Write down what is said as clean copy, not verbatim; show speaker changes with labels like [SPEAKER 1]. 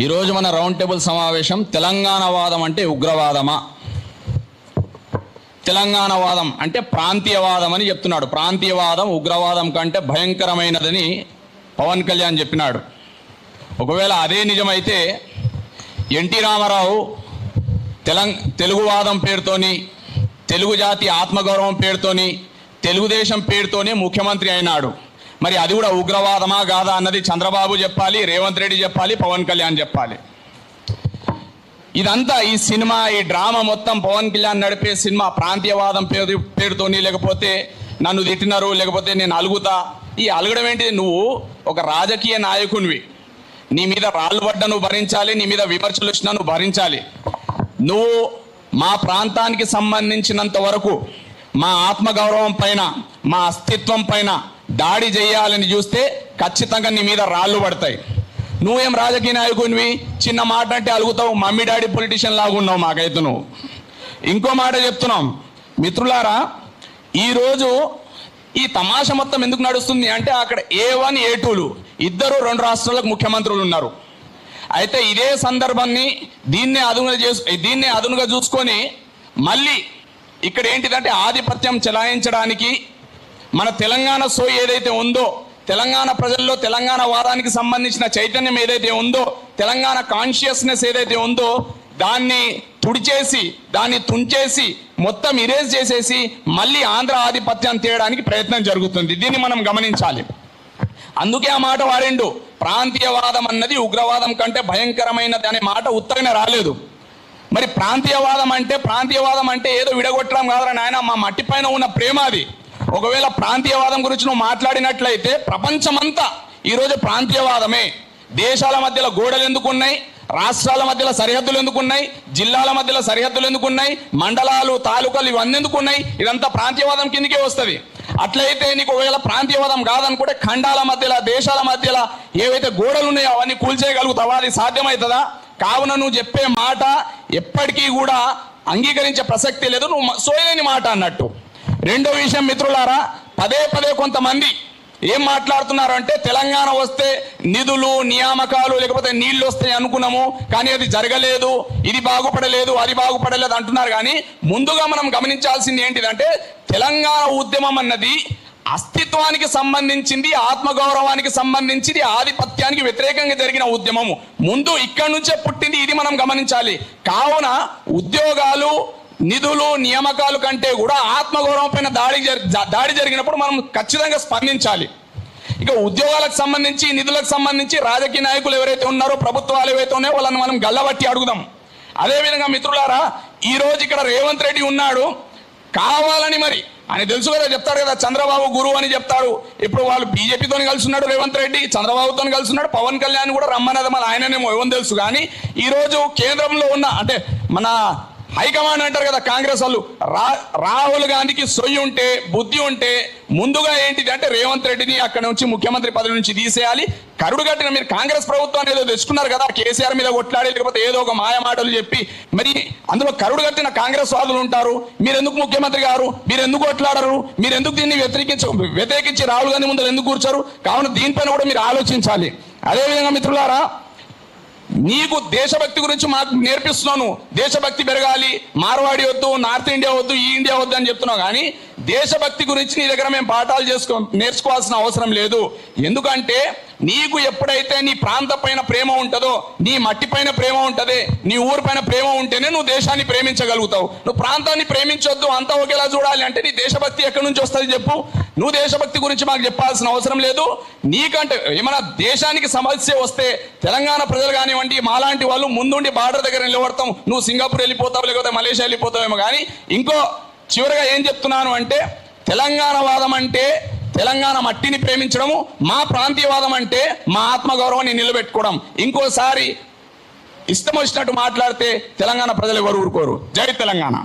[SPEAKER 1] ఈరోజు మన round table సమావేశం తెలంగాణవాదం అంటే ఉగ్రవాదమా, తెలంగాణవాదం అంటే ప్రాంతీయవాదం అని చెప్తున్నాడు. ప్రాంతీయవాదం ఉగ్రవాదం కంటే భయంకరమైనదని పవన్ కళ్యాణ్ చెప్పినాడు. ఒకవేళ అదే నిజమైతే ఎన్టీ రామారావు తెలుగువాదం పేరుతోని, తెలుగు జాతి ఆత్మగౌరవం పేరుతోని, తెలుగుదేశం పేరుతోనే ముఖ్యమంత్రి అయినాడు. మరి అది కూడా ఉగ్రవాదమా కాదా అన్నది చంద్రబాబు చెప్పాలి, రేవంత్ రెడ్డి చెప్పాలి, పవన్ కళ్యాణ్ చెప్పాలి. ఇదంతా ఈ సినిమా, ఈ డ్రామా మొత్తం పవన్ కళ్యాణ్ నడిపే సినిమా ప్రాంతీయవాదం పేరుతోని, లేకపోతే నన్ను తిట్టినారు, లేకపోతే నేను అలుగుతా. ఈ అలగడం ఏంటిది? నువ్వు ఒక రాజకీయ నాయకునివి, నీ మీద రాళ్ళు పడ్డ నువ్వు భరించాలి, నీ మీద విమర్శలు వచ్చినా నువ్వు భరించాలి. నువ్వు మా ప్రాంతానికి సంబంధించినంత వరకు మా ఆత్మగౌరవం పైన, మా అస్తిత్వం పైన దాడి చేయాలని చూస్తే ఖచ్చితంగా నీ మీద రాళ్ళు పడతాయి. నువ్వేం రాజకీయ నాయకునివి, చిన్న మాట అంటే అలుగుతావు, మమ్మీ డాడీ పొలిటీషియన్ లాగా ఉన్నావు మాకైతే. నువ్వు ఇంకో మాట చెప్తున్నాం మిత్రులారా, ఈరోజు ఈ తమాషా మొత్తం ఎందుకు నడుస్తుంది అంటే అక్కడ A1 A2లు ఇద్దరు 2 రాష్ట్రాలకు ముఖ్యమంత్రులు ఉన్నారు. అయితే ఇదే సందర్భాన్ని దీన్నే అదునుగా చూసుకొని మళ్ళీ ఇక్కడ ఏంటిదంటే ఆధిపత్యం చెలాయించడానికి మన తెలంగాణ సోయి ఏదైతే ఉందో, తెలంగాణ ప్రజల్లో తెలంగాణ వాదానికి సంబంధించిన చైతన్యం ఏదైతే ఉందో, తెలంగాణ కాన్షియస్నెస్ ఏదైతే ఉందో దాన్ని తుడిచేసి, దాన్ని తుంచేసి, మొత్తం ఇరేజ్ చేసేసి మళ్ళీ ఆంధ్ర ఆధిపత్యాన్ని తేయడానికి ప్రయత్నం జరుగుతుంది. దీన్ని మనం గమనించాలి. అందుకే ఆ మాట వాడిండు, ప్రాంతీయవాదం అన్నది ఉగ్రవాదం కంటే భయంకరమైనది అనే మాట ఉత్తరనే రాలేదు. మరి ప్రాంతీయవాదం అంటే ఏదో విడగొట్టడం కాదురా నాయన, మా మట్టి పైన ఉన్న ప్రేమ అది. ఒకవేళ ప్రాంతీయవాదం గురించి నువ్వు మాట్లాడినట్లయితే ప్రపంచమంతా ఈరోజు ప్రాంతీయవాదమే. దేశాల మధ్యలో గోడలు ఎందుకున్నాయి, రాష్ట్రాల మధ్యలో సరిహద్దులు ఎందుకున్నాయి, జిల్లాల మధ్యలో సరిహద్దులు ఎందుకున్నాయి, మండలాలు, తాలూకాలు ఇవన్నీ ఎందుకున్నాయి? ఇదంతా ప్రాంతీయవాదం కిందకే వస్తుంది. అట్లయితే నీకు ఒకవేళ ప్రాంతీయవాదం కాదనుకుంటే ఖండాల మధ్యలో, దేశాల మధ్యలో ఏవైతే గోడలు ఉన్నాయో అవన్నీ కూల్చేయగలుగుతావా? అది సాధ్యమవుతుందా? కావున నువ్వు చెప్పే మాట ఎప్పటికీ కూడా అంగీకరించే ప్రసక్తి లేదు, నువ్వు సోయలేని మాట అన్నట్టు. రెండో విషయం మిత్రులారా, పదే కొంతమంది ఏం మాట్లాడుతున్నారు అంటే తెలంగాణ వస్తే నిధులు, నియామకాలు, లేకపోతే నీళ్లు వస్తాయి అనుకున్నాము, కానీ అది జరగలేదు, ఇది బాగుపడలేదు, అది బాగుపడలేదు అంటున్నారు. కానీ ముందుగా మనం గమనించాల్సింది ఏంటిదంటే తెలంగాణ ఉద్యమం అన్నది అస్తిత్వానికి సంబంధించింది, ఆత్మగౌరవానికి సంబంధించింది, ఆధిపత్యానికి వ్యతిరేకంగా జరిగిన ఉద్యమము. ముందు ఇక్కడి నుంచే పుట్టింది, ఇది మనం గమనించాలి. కావున ఉద్యోగాలు, నిధులు, నియామకాలు కంటే కూడా ఆత్మగౌరవం పైన దాడి జరిగినప్పుడు మనం ఖచ్చితంగా స్పందించాలి. ఇక ఉద్యోగాలకు సంబంధించి, నిధులకు సంబంధించి రాజకీయ నాయకులు ఎవరైతే ఉన్నారో, ప్రభుత్వాలు ఏవైతే ఉన్నాయో వాళ్ళని మనం గల్లబట్టి అడుగుదాం. అదేవిధంగా మిత్రులారా, ఈరోజు ఇక్కడ రేవంత్ రెడ్డి ఉన్నాడు, కావాలని మరి ఆయన తెలుసు కదా, చెప్తాడు కదా చంద్రబాబు గురువు అని చెప్తాడు. ఇప్పుడు వాళ్ళు బీజేపీతో కలుసున్నాడు రేవంత్ రెడ్డి, చంద్రబాబుతో కలుసున్నాడు, పవన్ కళ్యాణ్ కూడా రమ్మన్నది మన ఆయననేమో ఏమో తెలుసు. కానీ ఈరోజు కేంద్రంలో ఉన్న అంటే మన హైకమాండ్ అంటారు కదా కాంగ్రెస్ వాళ్ళు, రాహుల్ గాంధీకి సొయ్యి ఉంటే, బుద్ధి ఉంటే ముందుగా ఏంటిది అంటే రేవంత్ రెడ్డిని అక్కడ నుంచి ముఖ్యమంత్రి పదవి నుంచి తీసేయాలి. కరుడు కట్టిన మీరు కాంగ్రెస్ ప్రభుత్వాన్ని ఏదో తెచ్చుకున్నారు కదా, కేసీఆర్ మీద కొట్లాడి, లేకపోతే ఏదో ఒక మాయ మాటలు చెప్పి, మరి అందులో కరుడు కట్టిన కాంగ్రెస్ వాదులు ఉంటారు. మీరు ఎందుకు ముఖ్యమంత్రి గారు, మీరు ఎందుకు కొట్లాడరు, మీరు ఎందుకు దీన్ని వ్యతిరేకించి రాహుల్ గాంధీ ముందు ఎందుకు కూర్చోరు? కావున దీనిపైన కూడా మీరు ఆలోచించాలి. అదేవిధంగా మిత్రులారా, నీకు దేశభక్తి గురించి మాకు నేర్పిస్తున్నాను, దేశభక్తి పెరగాలి, మార్వాడి వద్దు, నార్త్ ఇండియా వద్దు, ఈ ఇండియా వద్దు అని చెప్తున్నావు. కానీ దేశభక్తి గురించి నీ దగ్గర మేము పాఠాలు నేర్చుకోవాల్సిన అవసరం లేదు. ఎందుకంటే నీకు ఎప్పుడైతే నీ ప్రాంత పైన ప్రేమ ఉంటుందో, నీ మట్టి పైన ప్రేమ ఉంటుంది, నీ ఊరి పైన ప్రేమ ఉంటేనే నువ్వు దేశాన్ని ప్రేమించగలుగుతావు. నువ్వు ప్రాంతాన్ని ప్రేమించొద్దు, అంతా ఒకేలా చూడాలి అంటే నీ దేశభక్తి ఎక్కడి నుంచి వస్తుంది చెప్పు? నువ్వు దేశభక్తి గురించి మాకు చెప్పాల్సిన అవసరం లేదు. నీకంటే ఏమైనా దేశానికి సమస్య వస్తే తెలంగాణ ప్రజలు కానివ్వండి, మాలాంటి వాళ్ళు ముందుండి బార్డర్ దగ్గర నిలబడతాం. నువ్వు సింగపూర్ వెళ్ళిపోతావు, లేకపోతే మలేషియా వెళ్ళిపోతావేమో. కానీ ఇంకో చివరిగా ఏం చెప్తున్నాను అంటే తెలంగాణ వాదం అంటే తెలంగాణ మట్టిని ప్రేమించడము, మా ప్రాంతీయవాదం అంటే మా ఆత్మగౌరవాన్ని నిలబెట్టుకోవడం. ఇంకోసారి ఇష్టం వచ్చినట్టు మాట్లాడితే తెలంగాణ ప్రజలు ఎవరు ఊరుకోరు. జై తెలంగాణ.